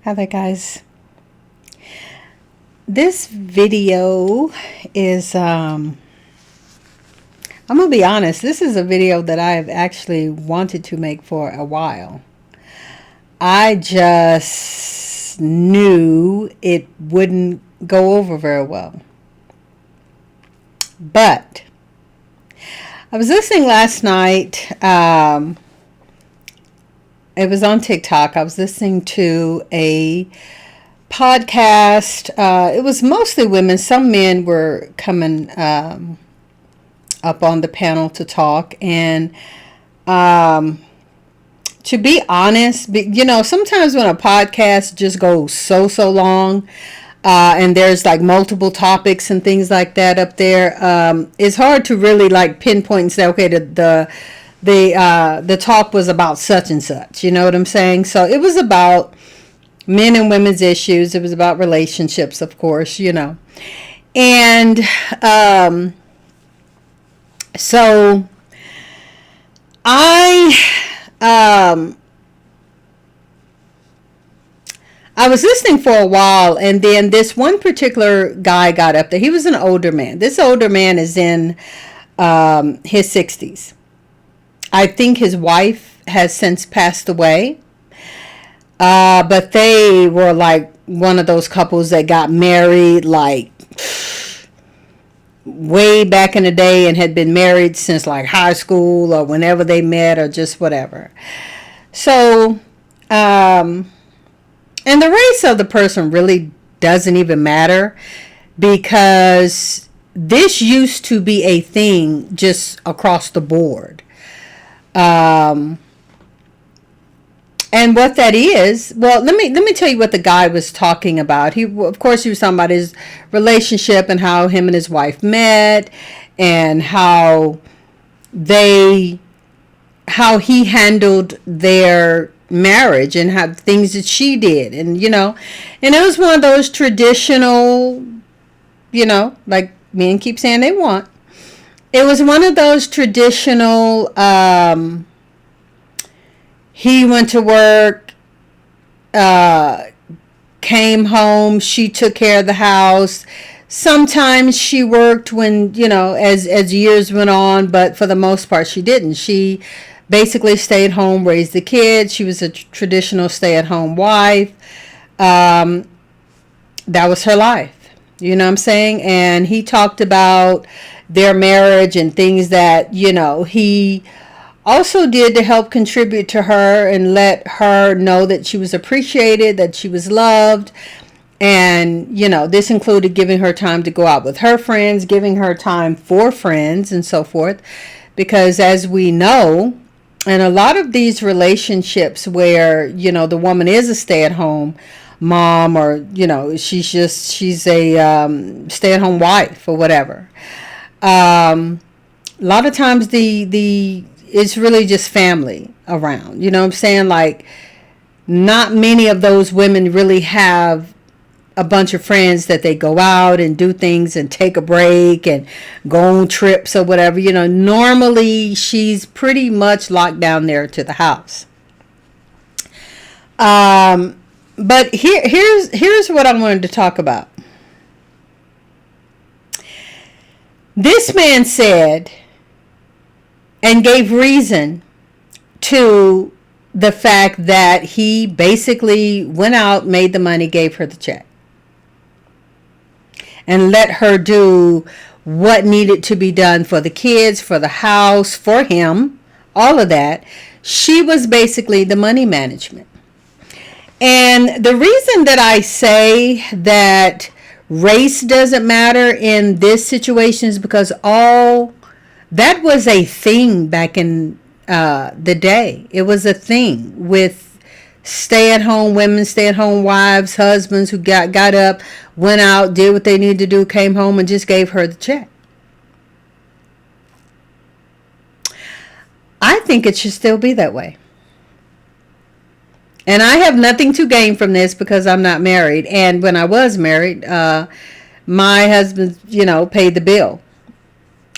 Hi there, guys. This video is, I'm gonna be honest, this is a video that I have actually wanted to make for a while. I just knew it wouldn't go over very well. But I was listening last night. It was on TikTok. I was listening to a podcast. It was mostly women. Some men were coming up on the panel to talk. And to be honest, sometimes when a podcast just goes so long, and there's like multiple topics and things like that up there, it's hard to really like pinpoint and say, okay, the talk was about such and such. You know what I'm saying? So it was about men and women's issues. It was about relationships, of course, And so I was listening for a while, and then this one particular guy got up there. He was an older man. This older man is in his 60s. I think his wife has since passed away. But they were like one of those couples that got married like way back in the day and had been married since like high school or whenever they met or just whatever. So, and the race of the person really doesn't even matter, because this used to be a thing just across the board. And what that is, well, let me tell you what the guy was talking about. He was talking about his relationship and how him and his wife met, and how he handled their marriage and how things that she did, and and it was one of those traditional, like men keep saying they want. It was one of those traditional. He went to work, came home, she took care of the house. Sometimes she worked when, as years went on, but for the most part she didn't. She basically stayed home, raised the kids. She was a traditional stay-at-home wife. That was her life. You know what I'm saying? And he talked about their marriage and things that, he also did to help contribute to her and let her know that she was appreciated, that she was loved. And, this included giving her time to go out with her friends, giving her time for friends and so forth. Because as we know, in a lot of these relationships where, the woman is a stay-at-home mom, or, she's a stay-at-home wife or whatever. A lot of times it's really just family around. You know what I'm saying? Like, not many of those women really have a bunch of friends that they go out and do things and take a break and go on trips or whatever. Normally she's pretty much locked down there to the house. But here's what I wanted to talk about. This man said and gave reason to the fact that he basically went out, made the money, gave her the check, and let her do what needed to be done for the kids, for the house, for him, all of that. She was basically the money management. And the reason that I say that race doesn't matter in this situation is because that was a thing back in the day. It was a thing with stay-at-home women, stay-at-home wives, husbands who got up, went out, did what they needed to do, came home and just gave her the check. I think it should still be that way. And I have nothing to gain from this because I'm not married. And when I was married, my husband, paid the bill.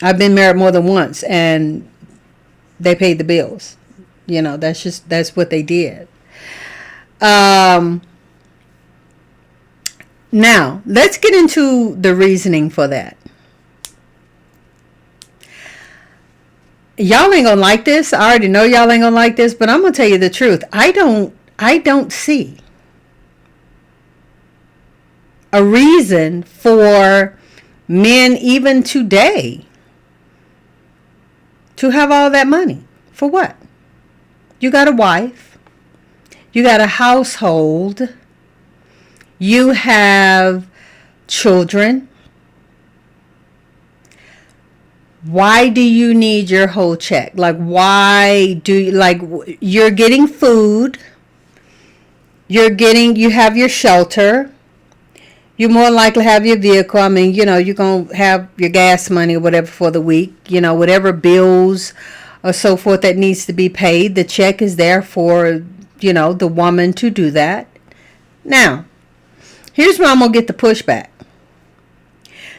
I've been married more than once, and they paid the bills. That's what they did. Now, let's get into the reasoning for that. Y'all ain't gonna like this. I already know y'all ain't gonna like this, but I'm gonna tell you the truth. I don't see a reason for men even today to have all that money. For what? You got a wife. You got a household. You have children. Why do you need your whole check? Like, why do you, like, you're getting food. You have your shelter. You more likely have your vehicle. I mean, you're going to have your gas money or whatever for the week, whatever bills or so forth that needs to be paid. The check is there for, the woman to do that. Now, here's where I'm going to get the pushback.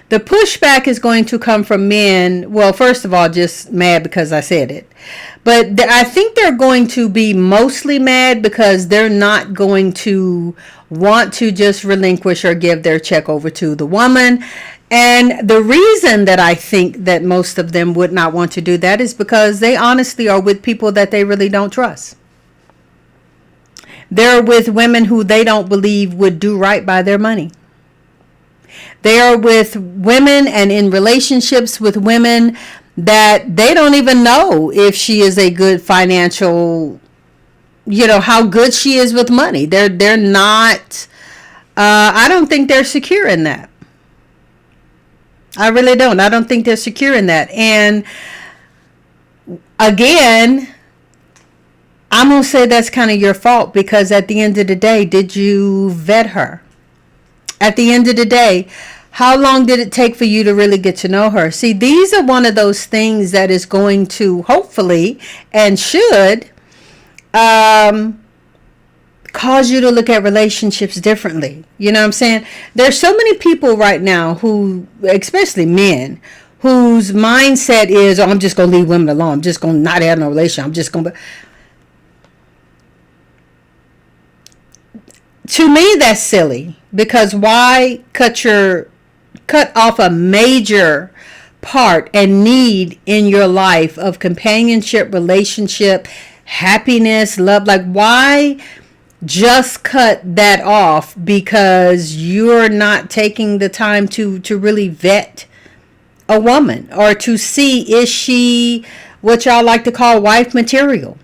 The pushback is going to come from men. Well, first of all, just mad because I said it. But I think they're going to be mostly mad because they're not going to want to just relinquish or give their check over to the woman. And the reason that I think that most of them would not want to do that is because they honestly are with people that they really don't trust. They're with women who they don't believe would do right by their money. They are with women and in relationships with women that they don't even know if she is a good financial, how good she is with money. They're not, I don't think they're secure in that. I really don't. I don't think they're secure in that. And again, I'm going to say that's kind of your fault because at the end of the day, did you vet her? At the end of the day, how long did it take for you to really get to know her? See, these are one of those things that is going to hopefully and should cause you to look at relationships differently. You know what I'm saying? There's so many people right now who, especially men, whose mindset is, oh, I'm just going to leave women alone. I'm just going to not have no relationship. I'm just going to... To me, that's silly because why cut off a major part and need in your life of companionship, relationship, happiness, love? Like, why just cut that off because you're not taking the time to really vet a woman or to see, is she what y'all like to call wife material?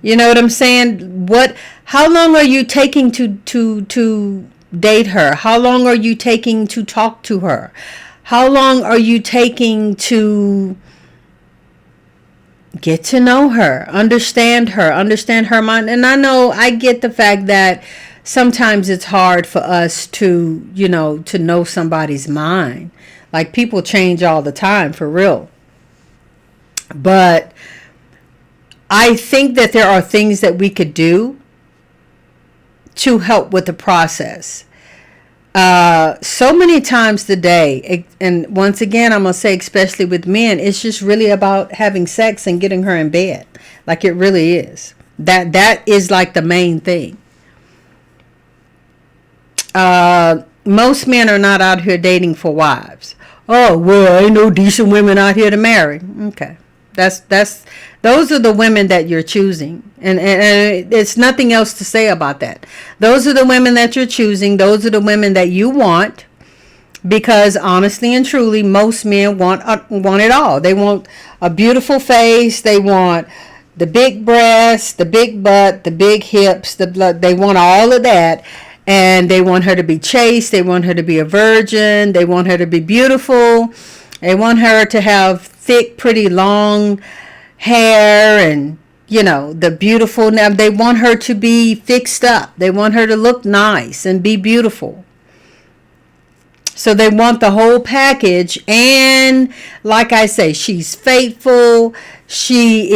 You know what I'm saying? How long are you taking to date her? How long are you taking to talk to her? How long are you taking to get to know her, understand her mind? And I know, I get the fact that sometimes it's hard for us to know somebody's mind. Like, people change all the time, for real. But I think that there are things that we could do to help with the process. So many times today, and once again, I'm going to say, especially with men, it's just really about having sex and getting her in bed. Like, it really is. That is like the main thing. Most men are not out here dating for wives. Oh, well, ain't no decent women out here to marry. Okay. Those are the women that you're choosing. And it's nothing else to say about that. Those are the women that you're choosing. Those are the women that you want. Because honestly and truly, most men want it all. They want a beautiful face. They want the big breasts, the big butt, the big hips, the blood. They want all of that. And they want her to be chaste. They want her to be a virgin. They want her to be beautiful. They want her to have thick, pretty, long hair and, the beautiful. Now, they want her to be fixed up. They want her to look nice and be beautiful. So they want the whole package. And like I say, she's faithful. She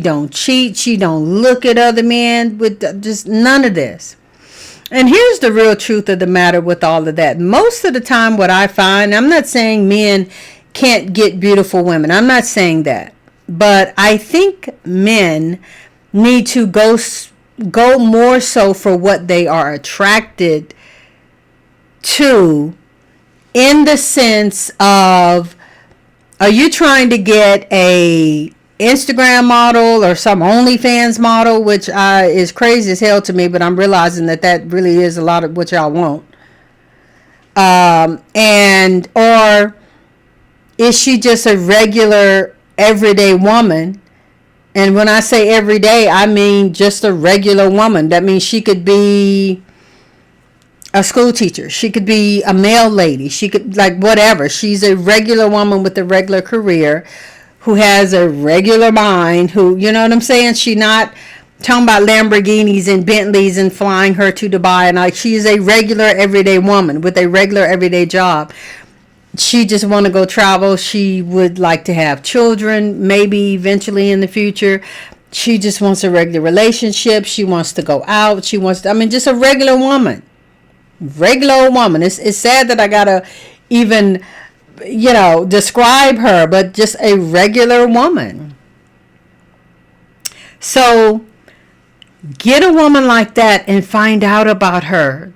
don't cheat. She don't look at other men with just none of this. And here's the real truth of the matter with all of that. Most of the time, what I find, I'm not saying men can't get beautiful women. I'm not saying that. But I think men need to go more so for what they are attracted two, in the sense of, are you trying to get a Instagram model or some OnlyFans model, which is crazy as hell to me, but I'm realizing that really is a lot of what y'all want. And or is she just a regular everyday woman? And when I say everyday, I mean just a regular woman. That means she could be a school teacher. She could be a mail lady. She could, like, whatever. She's a regular woman with a regular career who has a regular mind, who, you know what I'm saying? She not talking about Lamborghinis and Bentleys and flying her to Dubai. And like, she is a regular everyday woman with a regular everyday job. She just want to go travel. She would like to have children, maybe eventually in the future. She just wants a regular relationship. She wants to go out. She wants to, I mean, just a regular woman. Regular woman. It's sad that I gotta even, describe her, but just a regular woman. So get a woman like that and find out about her.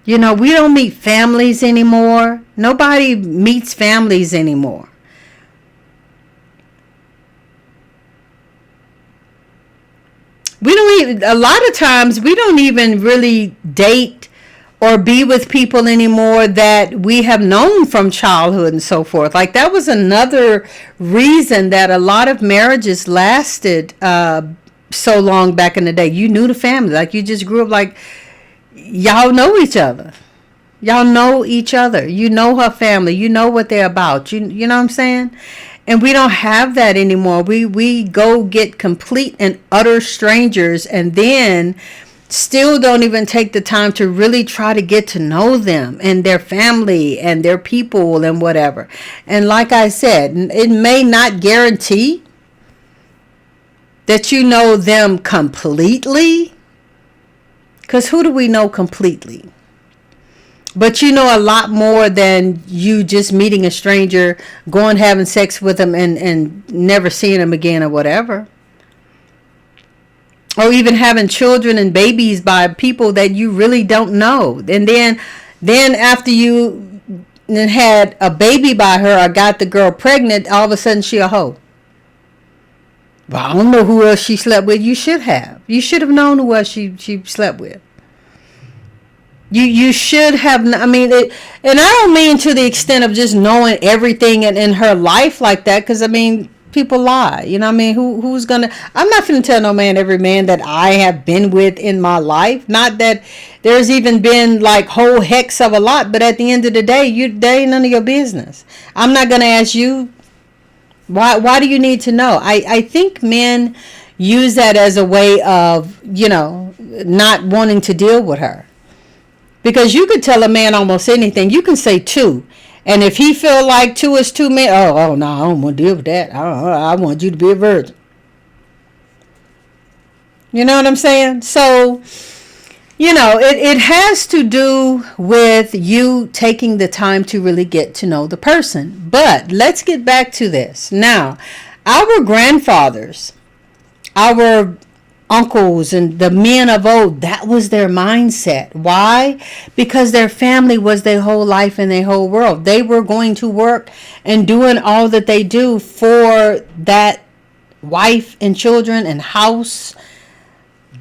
We don't meet families anymore. Nobody meets families anymore. A lot of times we don't even really date or be with people anymore that we have known from childhood and so forth. Like, that was another reason that a lot of marriages lasted so long back in the day. You knew the family. Like, you just grew up like, y'all know each other. Y'all know each other. You know her family. You know what they're about. You know what I'm saying? And we don't have that anymore. We go get complete and utter strangers and then still don't even take the time to really try to get to know them and their family and their people and whatever. And like I said, it may not guarantee that you know them completely, because who do we know completely? But you know a lot more than you just meeting a stranger, going having sex with them and never seeing them again or whatever. Or even having children and babies by people that you really don't know. And then after you had a baby by her or got the girl pregnant, all of a sudden she a hoe. Well, I don't know who else she slept with. You should have. You should have known who else she slept with. You should have. I mean, and I don't mean to the extent of just knowing everything in her life like that, because I mean, people lie. You know what I mean? Who's gonna? I'm not gonna tell no man every man that I have been with in my life. Not that there's even been like whole hex of a lot, but at the end of the day, there ain't none of your business. I'm not gonna ask you. Why do you need to know? I think men use that as a way of, not wanting to deal with her. Because you could tell a man almost anything. You can say two. And if he feel like two is too many, no, I don't want to deal with that. I want you to be a virgin. You know what I'm saying? So, it has to do with you taking the time to really get to know the person. But let's get back to this. Now, our grandfathers, our uncles and the men of old, that was their mindset. Why? Because their family was their whole life and their whole world. They were going to work and doing all that they do for that wife and children and house,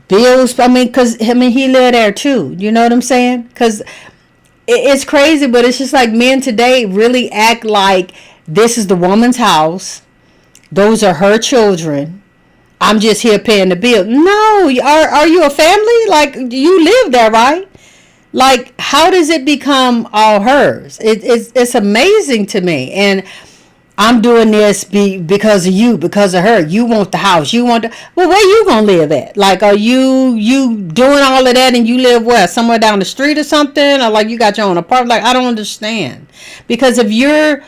bills. Because he lived there too. You know what I'm saying? Because it's crazy, but it's just like men today really act like this is the woman's house. Those are her children. I'm just here paying the bill. No, are you a family? Like, you live there, right? Like, how does it become all hers? It's amazing to me. And I'm doing this because of you, because of her. You want the house. Well, where you gonna live at? Like, are you doing all of that and you live where? Somewhere down the street or something? Or like you got your own apartment? Like, I don't understand. Because if you're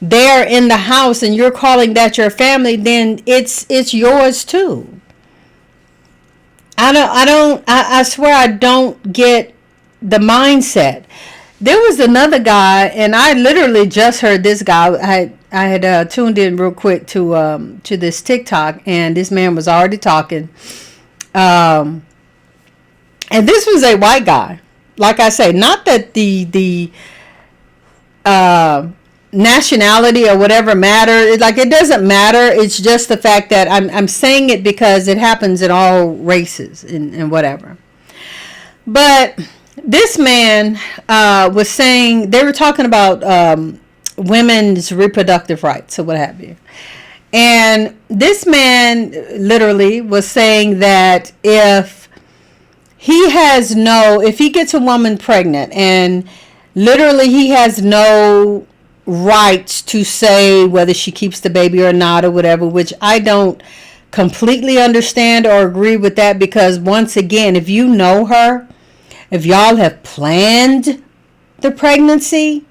there in the house and you're calling that your family, then it's yours too. I swear I don't get the mindset. There was another guy, and I literally just heard this guy. I had tuned in real quick to this TikTok, and this man was already talking. And this was a white guy. like I say, not that the nationality or whatever matter. Like, it doesn't matter. It's just the fact that I'm saying it because it happens in all races and whatever. But this man was saying, they were talking about women's reproductive rights or what have you. And this man literally was saying that if he gets a woman pregnant, and literally he has no rights to say whether she keeps the baby or not or whatever, which I don't completely understand or agree with that, because once again, if you know her, if y'all have planned the pregnancy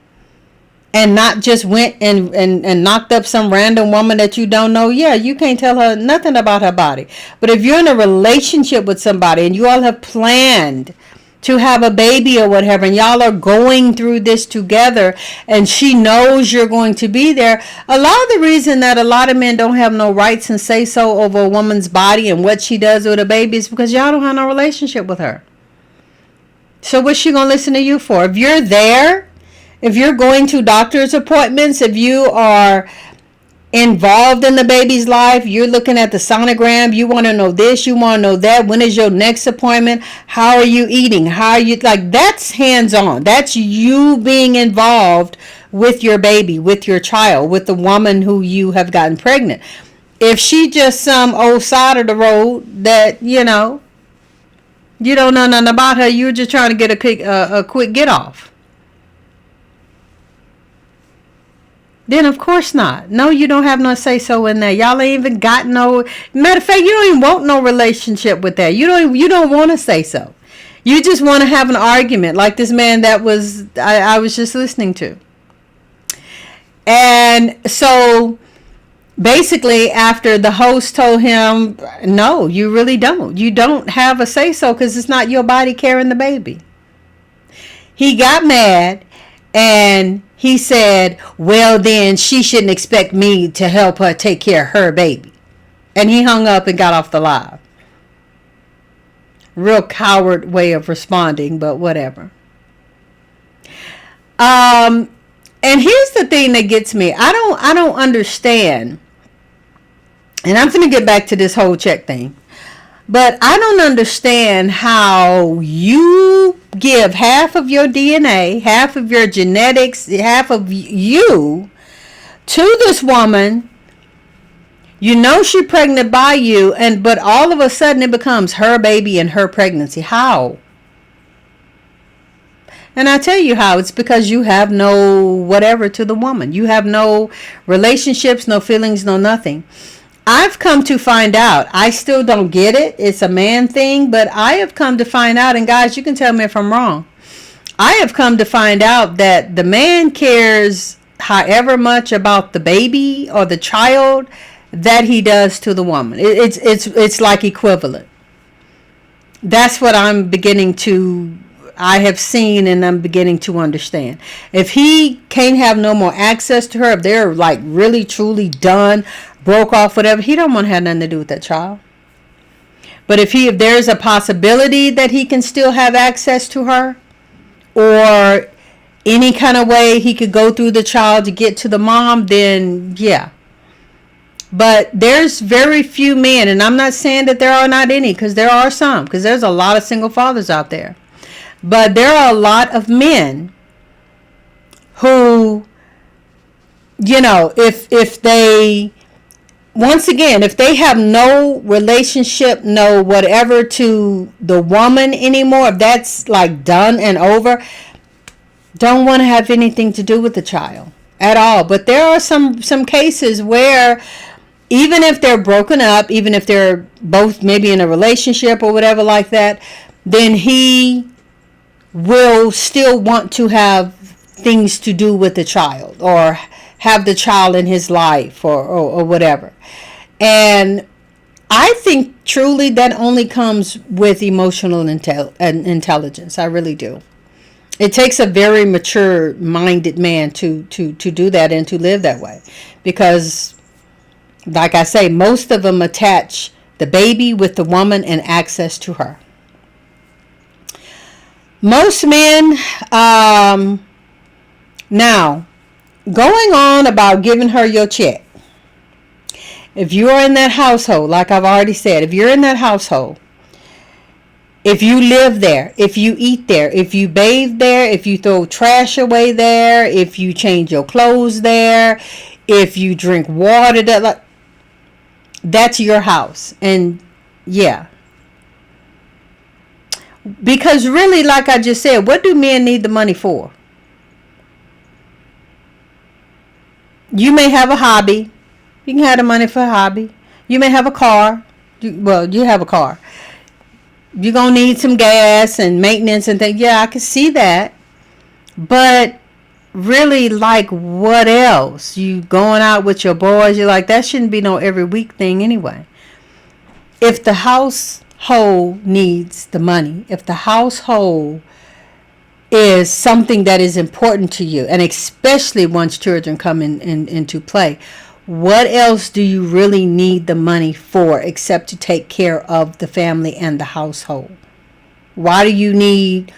and not just went and knocked up some random woman that you don't know, yeah, you can't tell her nothing about her body. But if you're in a relationship with somebody and you all have planned to have a baby or whatever, and y'all are going through this together, and she knows you're going to be there, a lot of the reason that a lot of men don't have no rights and say so over a woman's body and what she does with a baby is because y'all don't have no relationship with her. So what's she going to listen to you for? If you're there, if you're going to doctor's appointments, if you are involved in the baby's life, you're looking at the sonogram, you want to know this, you want to know that, when is your next appointment, how are you eating, how are you, like, that's hands-on. That's you being involved with your baby, with your child, with the woman who you have gotten pregnant. If she just some old side of the road that, you know, you don't know nothing about her, you're just trying to get a quick get off, then of course not. No, you don't have no say so in that. Y'all ain't even got no, matter of fact, you don't even want no relationship with that. You don't want to say so. You just want to have an argument like this man that was I was just listening to. And so basically, after the host told him, no, you really don't. You don't have a say so because it's not your body carrying the baby. He got mad and he said, well, then she shouldn't expect me to help her take care of her baby. And he hung up and got off the live. Real coward way of responding, but whatever. And here's the thing that gets me. I don't understand. And I'm going to get back to this whole check thing. But I don't understand how you give half of your DNA, half of your genetics, half of you to this woman. You know she's pregnant by you, but all of a sudden it becomes her baby and her pregnancy. How? And I tell you how. It's because you have no whatever to the woman. You have no relationships, no feelings, no nothing. I've come to find out, I still don't get it. It's a man thing, but I have come to find out, and guys, you can tell me if I'm wrong. I have come to find out that the man cares however much about the baby or the child that he does to the woman. It's like equivalent. That's what I have seen and I'm beginning to understand. If he can't have no more access to her, if they're like really truly done, broke off, whatever, he don't want to have nothing to do with that child. But if there's a possibility that he can still have access to her, or any kind of way he could go through the child to get to the mom, then yeah. But there's very few men, and I'm not saying that there are not any, because there are some, because there's a lot of single fathers out there. But there are a lot of men who, you know, if they, once again, if they have no relationship, no whatever to the woman anymore, if that's like done and over, don't want to have anything to do with the child at all. But there are some cases where even if they're broken up, even if they're both maybe in a relationship or whatever like that, then he will still want to have things to do with the child, or have the child in his life, or whatever. And I think truly that only comes with emotional intelligence. I really do. It takes a very mature minded man to do that and to live that way, because like I say, most of them attach the baby with the woman and access to her. Most men, now, going on about giving her your check. If you are in that household, like I've already said, if you're in that household, if you live there, if you eat there, if you bathe there, if you throw trash away there, if you change your clothes there, if you drink water there, like, that's your house. And yeah. Because really, like I just said, what do men need the money for? You may have a hobby. You can have the money for a hobby. You may have a car. You have a car. You're going to need some gas and maintenance and things. Yeah, I can see that. But really, like, what else? You going out with your boys, you're like, that shouldn't be no every week thing anyway. If the household needs the money, if the household is something that is important to you, and especially once children come into play, what else do you really need the money for except to take care of the family and the household? Why do you need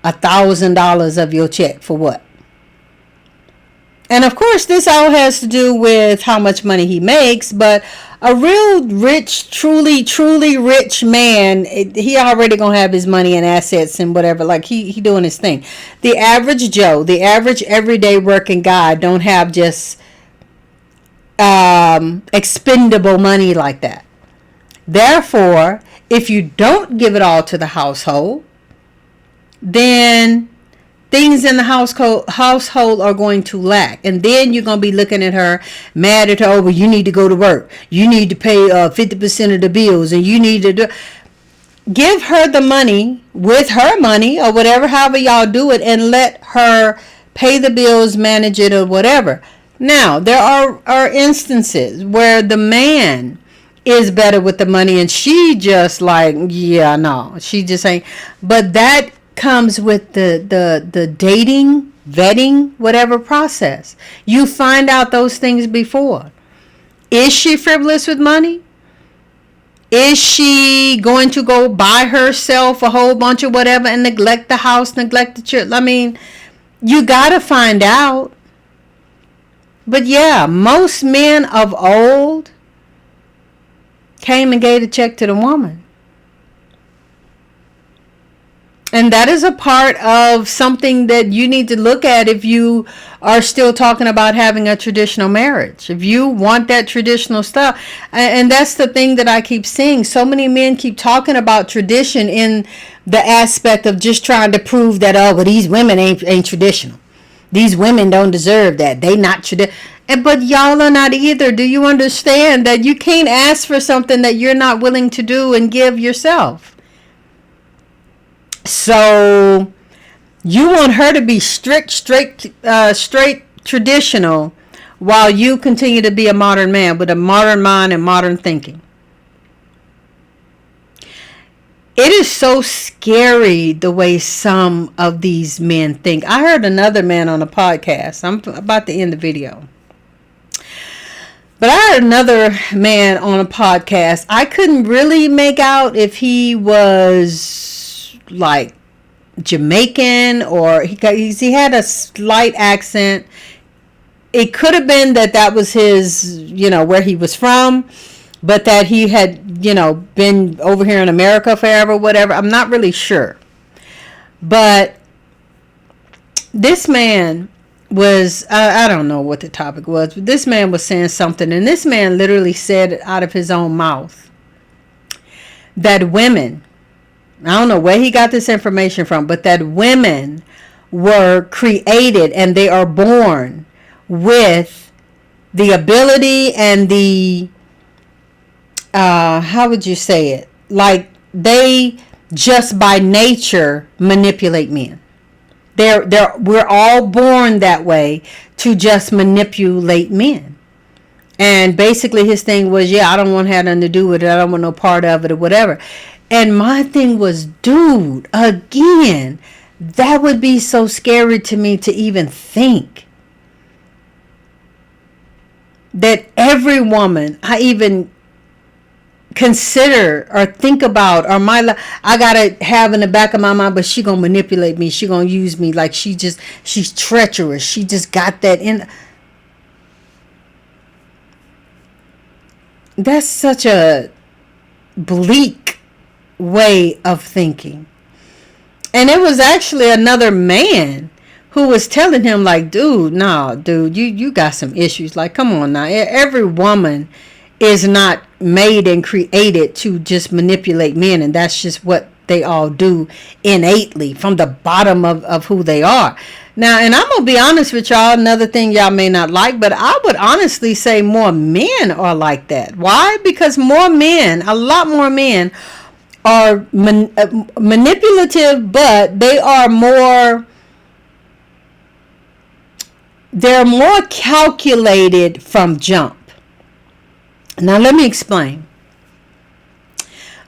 $1,000 of your check for what? And of course, this all has to do with how much money he makes, but a real rich, truly rich man, he already gonna have his money and assets and whatever. Like he doing his thing. The average Joe, the average everyday working guy don't have just expendable money like that. Therefore, if you don't give it all to the household, then things in the household are going to lack. And then you're going to be looking at her, mad at her, oh, well, you need to go to work. You need to pay 50% of the bills, and you need to give her the money with her money or whatever, however y'all do it, and let her pay the bills, manage it, or whatever. Now, there are instances where the man is better with the money and she just like, yeah, no, she just ain't. But that comes with the dating, vetting, whatever process. You find out those things before. Is she frivolous with money? Is she going to go buy herself a whole bunch of whatever and neglect the house, neglect the church? I mean, you got to find out. But yeah, most men of old came and gave a check to the woman. And that is a part of something that you need to look at if you are still talking about having a traditional marriage. If you want that traditional stuff. And that's the thing that I keep seeing. So many men keep talking about tradition in the aspect of just trying to prove that, oh, well, these women ain't traditional. These women don't deserve that. They not traditional. But y'all are not either. Do you understand that you can't ask for something that you're not willing to do and give yourself? So you want her to be straight traditional while you continue to be a modern man with a modern mind and modern thinking. It is so scary the way some of these men think. I heard another man on a podcast. I'm about to end the video. But I heard another man on a podcast. I couldn't really make out if he was like Jamaican or he had a slight accent. It could have been that was his, where he was from, but that he had, been over here in America forever, whatever. I'm not really sure. But this man was, I don't know what the topic was, but this man was saying something, and this man literally said it out of his own mouth that women, I don't know where he got this information from, but that women were created and they are born with the ability and the, how would you say it? Like they just by nature manipulate men. We're all born that way to just manipulate men. And basically his thing was, yeah, I don't want to have nothing to do with it. I don't want no part of it or whatever. And my thing was, dude, again, that would be so scary to me to even think that every woman, I even consider or think about, or I gotta have in the back of my mind, but she gonna manipulate me, she gonna use me, like she's treacherous, she just got that in. That's such a bleak way of thinking. And it was actually another man who was telling him, like, dude, no, dude, you got some issues. Like, come on now. Every woman is not made and created to just manipulate men, and that's just what they all do innately from the bottom of who they are. Now, and I'm going to be honest with y'all, another thing y'all may not like, but I would honestly say more men are like that. Why? Because more men, a lot more men are manipulative, but they're more calculated from jump. Now, let me explain.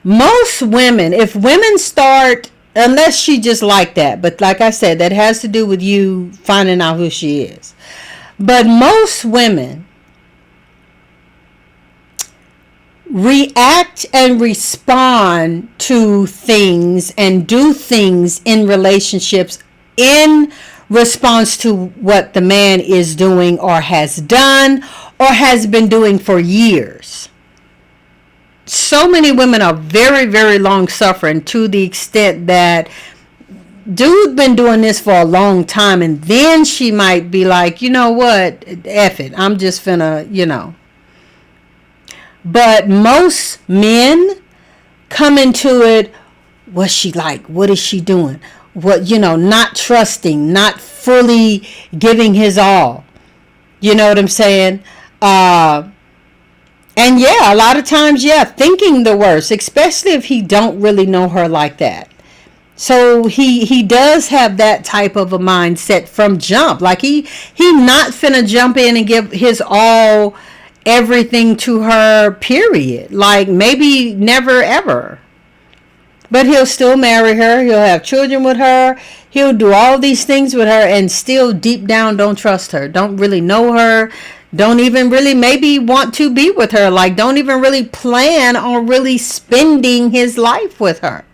Most women, if women start, unless she just like that, but like I said, that has to do with you finding out who she is. But most women react and respond to things and do things in relationships in response to what the man is doing or has done or has been doing for years. So many women are very, very long suffering, to the extent that dude been doing this for a long time, and then she might be like, you know what, F it, I'm just finna, But most men come into it, what's she like? What is she doing? What, not trusting, not fully giving his all. You know what I'm saying? And yeah, a lot of times, thinking the worst, especially if he don't really know her like that. So he does have that type of a mindset from jump. Like he not finna jump in and give his all, everything to her, period. Like maybe never ever. But he'll still marry her. He'll have children with her. He'll do all these things with her, and still deep down don't trust her. Don't really know her. Don't even really maybe want to be with her. Like don't even really plan on really spending his life with her.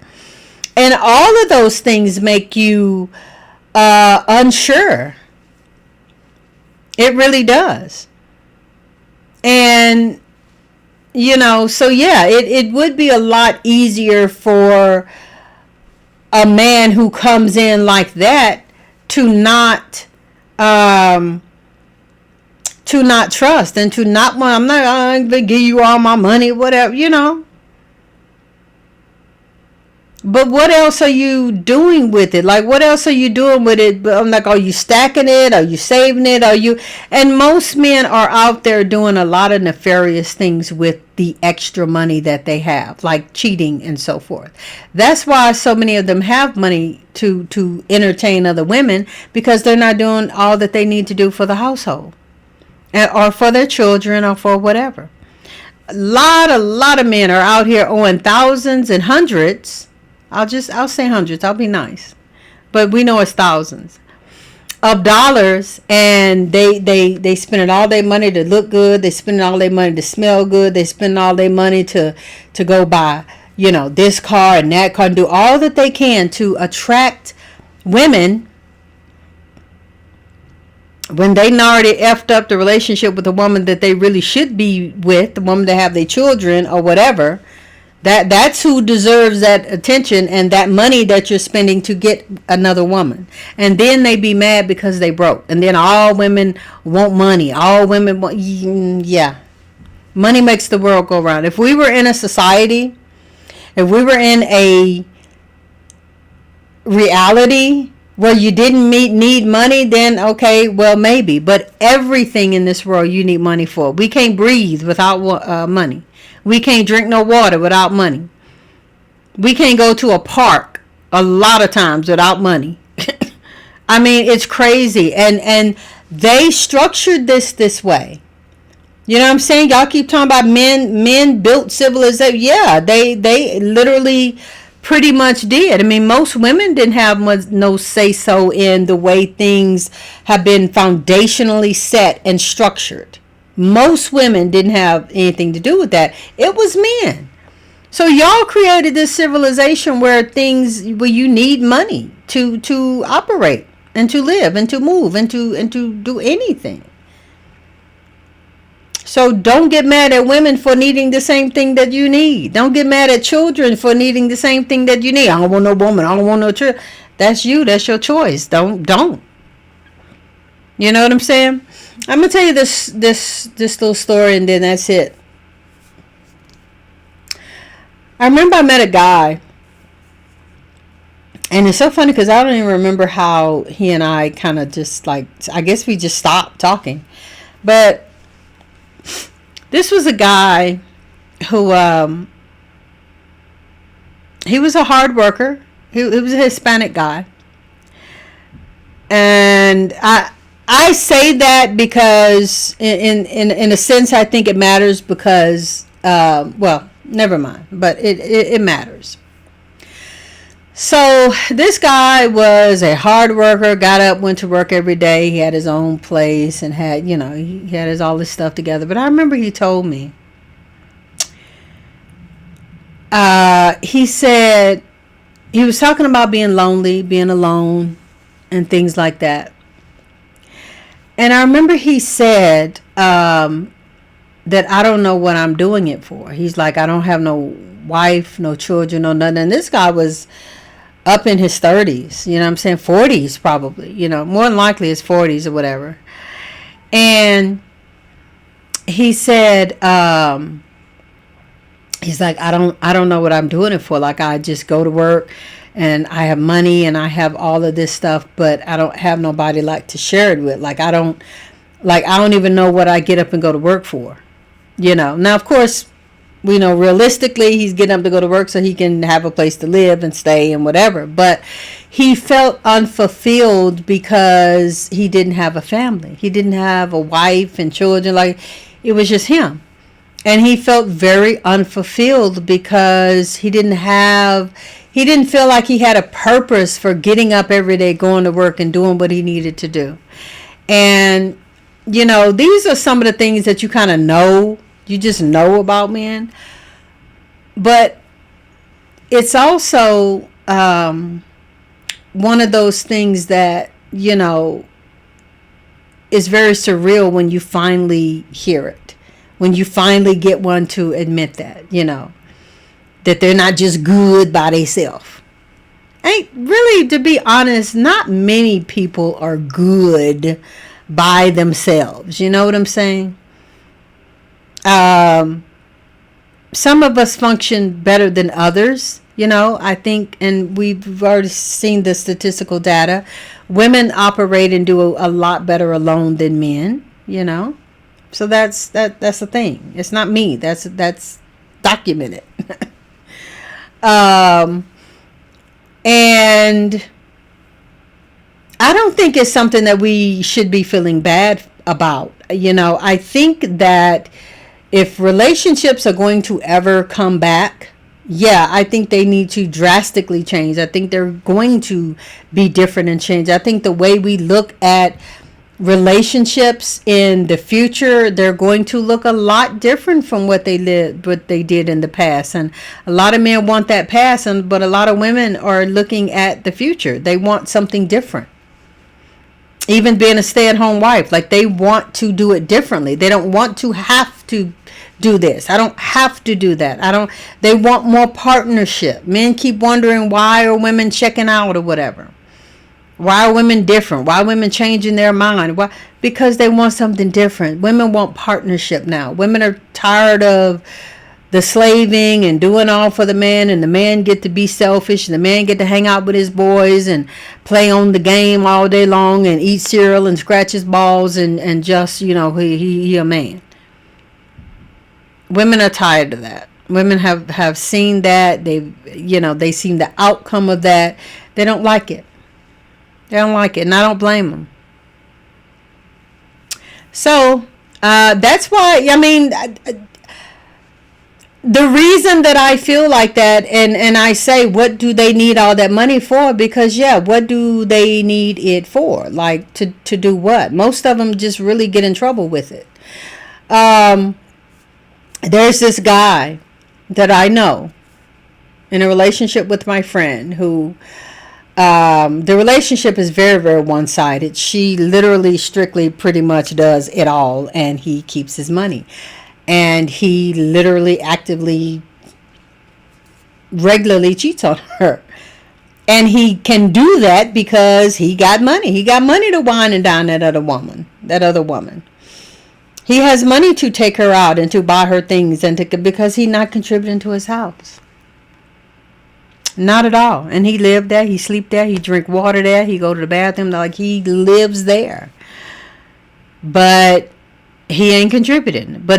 And all of those things make you unsure. It really does. And so it would be a lot easier for a man who comes in like that to not trust, and to not want, I'm not going to give you all my money, whatever, But what else are you doing with it? Like, what else are you doing with it? I'm like, are you stacking it? Are you saving it? And most men are out there doing a lot of nefarious things with the extra money that they have, like cheating and so forth. That's why so many of them have money to entertain other women, because they're not doing all that they need to do for the household, or for their children, or for whatever. A lot of men are out here owing thousands and hundreds. I'll say hundreds. I'll be nice. But we know it's thousands of dollars, and they spending all their money to look good. They spending all their money to smell good. They spending all their money to go buy, this car and that car, and do all that they can to attract women, when they already effed up the relationship with the woman that they really should be with, the woman that have their children or whatever. That's who deserves that attention and that money that you're spending to get another woman. And then they be mad because they broke. And then all women want money. All women want, money makes the world go round. If we were in a society, if we were in a reality where you didn't need money, then okay, well, maybe. But everything in this world you need money for. We can't breathe without money. We can't drink no water without money. We can't go to a park a lot of times without money. I mean, it's crazy. And they structured this way. You know what I'm saying? Y'all keep talking about men built civilization. Yeah, they literally pretty much did. I mean, most women didn't have no say-so in the way things have been foundationally set and structured. Most women didn't have anything to do with that. It was men. So y'all created this civilization where you need money to operate and to live and to move and to do anything. So don't get mad at women for needing the same thing that you need. Don't get mad at children for needing the same thing that you need. I don't want no woman. I don't want no child. That's you. That's your choice. Don't. You know what I'm saying? I'm gonna tell you this little story, and then that's it. I remember I met a guy, and it's so funny because I don't even remember how he and I kind of just like, I guess we just stopped talking. But this was a guy who, he was a hard worker. He was a Hispanic guy. And I say that because in a sense I think it matters because, well, never mind, but it matters. So this guy was a hard worker, got up, went to work every day. He had his own place and had, you know, he had all this stuff together. But I remember he told me, he said he was talking about being lonely, being alone, and things like that. And I remember he said that I don't know what I'm doing it for. He's like, I don't have no wife, no children, no nothing. And this guy was up in his 30s, you know what I'm saying? 40s probably, you know, more than likely his 40s or whatever. And he said, he's like, I don't know what I'm doing it for. Like, I just go to work and I have money and I have all of this stuff, but I don't have nobody like to share it with. Like, I don't even know what I get up and go to work for, you know? Now, of course, we know realistically he's getting up to go to work so he can have a place to live and stay and whatever. But he felt unfulfilled because he didn't have a family. He didn't have a wife and children. Like, it was just him. And he felt very unfulfilled because he didn't feel like he had a purpose for getting up every day, going to work and doing what he needed to do. And, you know, these are some of the things that you kind of know. You just know about men. But it's also one of those things that, you know, is very surreal when you finally hear it. When you finally get one to admit that, you know, that they're not just good by themselves. Ain't really, to be honest, not many people are good by themselves. You know what I'm saying? Some of us function better than others, you know, I think, and we've already seen the statistical data. Women operate and do a lot better alone than men, you know. So that's the thing. It's not me. That's documented. And I don't think it's something that we should be feeling bad about. You know, I think that if relationships are going to ever come back, yeah, I think they need to drastically change. I think they're going to be different and change. I think the way we look at relationships in the future, they're going to look a lot different from what they did in the past. And a lot of men want that past, but a lot of women are looking at the future. They want something different. Even being a stay-at-home wife, like, they want to do it differently. They don't want to have to do this. I don't have to do that. They want more partnership. Men keep wondering, why are women checking out or whatever? Why are women different? Why are women changing their mind? Why? Because they want something different. Women want partnership now. Women are tired of the slaving and doing all for the man, and the man get to be selfish, and the man get to hang out with his boys and play on the game all day long and eat cereal and scratch his balls and just, you know, he a man. Women are tired of that. Women have seen that. They seen the outcome of that. They don't like it. They don't like it, and I don't blame them. So that's why, I mean, the reason that I feel like that, and I say, what do they need all that money for? Because, yeah, what do they need it for? Like, to do what? Most of them just really get in trouble with it. There's this guy that I know. in a relationship with my friend who, the relationship is very, very one-sided. She literally, strictly, pretty much does it all, and he keeps his money. And he literally, actively, regularly cheats on her. And he can do that because he got money. He got money to wine and dine that other woman. He has money to take her out and to buy her things, and because he's not contributing to his house. Not at all. And he lived there. He sleep there. He drink water there. He go to the bathroom. Like, he lives there. But he ain't contributing. But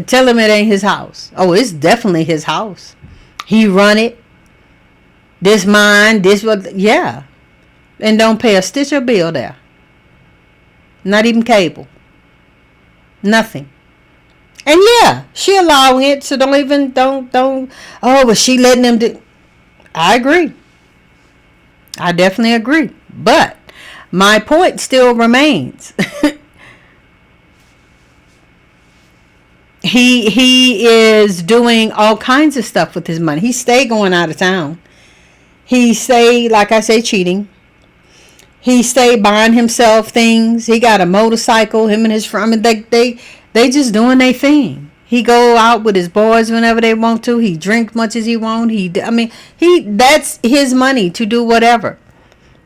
tell him it ain't his house. Oh, it's definitely his house. He run it. This mine. This what? Yeah. And don't pay a stitch of bill there. Not even cable. Nothing. And yeah, she allowing it. So don't. Oh, but she letting them do. I agree. I definitely agree. But my point still remains. He is doing all kinds of stuff with his money. He stay going out of town. He stay, like I say, cheating. He stay buying himself things. He got a motorcycle. Him and his friend, they just doing their thing. He go out with his boys whenever they want to. He drink much as he want. That's his money to do whatever,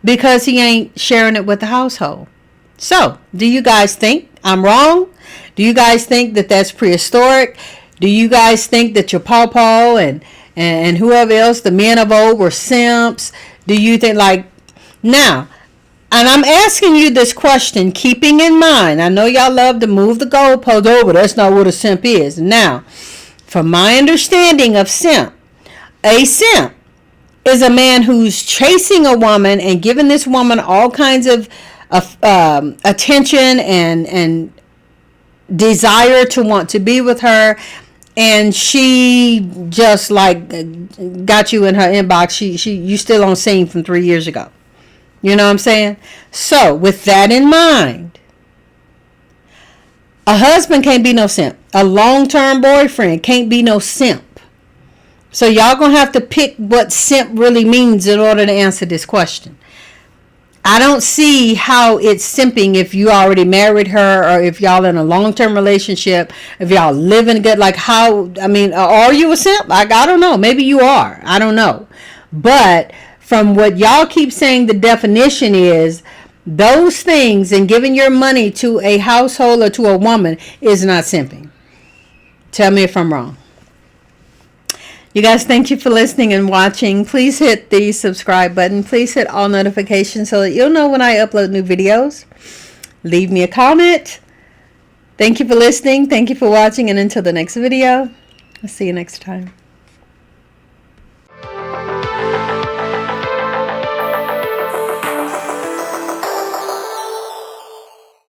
because he ain't sharing it with the household. So, do you guys think I'm wrong? Do you guys think that that's prehistoric? Do you guys think that your pawpaw and whoever else, the men of old, were simps? Do you think, like, now, and I'm asking you this question, keeping in mind, I know y'all love to move the goalpost over. That's not what a simp is. Now, from my understanding of simp, a simp is a man who's chasing a woman and giving this woman all kinds of attention and desire to want to be with her, and she just like got you in her inbox. You still on scene from 3 years ago. You know what I'm saying? So, with that in mind, a husband can't be no simp. A long-term boyfriend can't be no simp. So, y'all gonna have to pick what simp really means in order to answer this question. I don't see how it's simping if you already married her, or if y'all in a long-term relationship, if y'all living good. Like, how, I mean, are you a simp? I don't know. Maybe you are. I don't know. But from what y'all keep saying, the definition is those things, and giving your money to a household or to a woman is not simping. Tell me if I'm wrong. You guys, thank you for listening and watching. Please hit the subscribe button. Please hit all notifications so that you'll know when I upload new videos. Leave me a comment. Thank you for listening. Thank you for watching. And until the next video, I'll see you next time.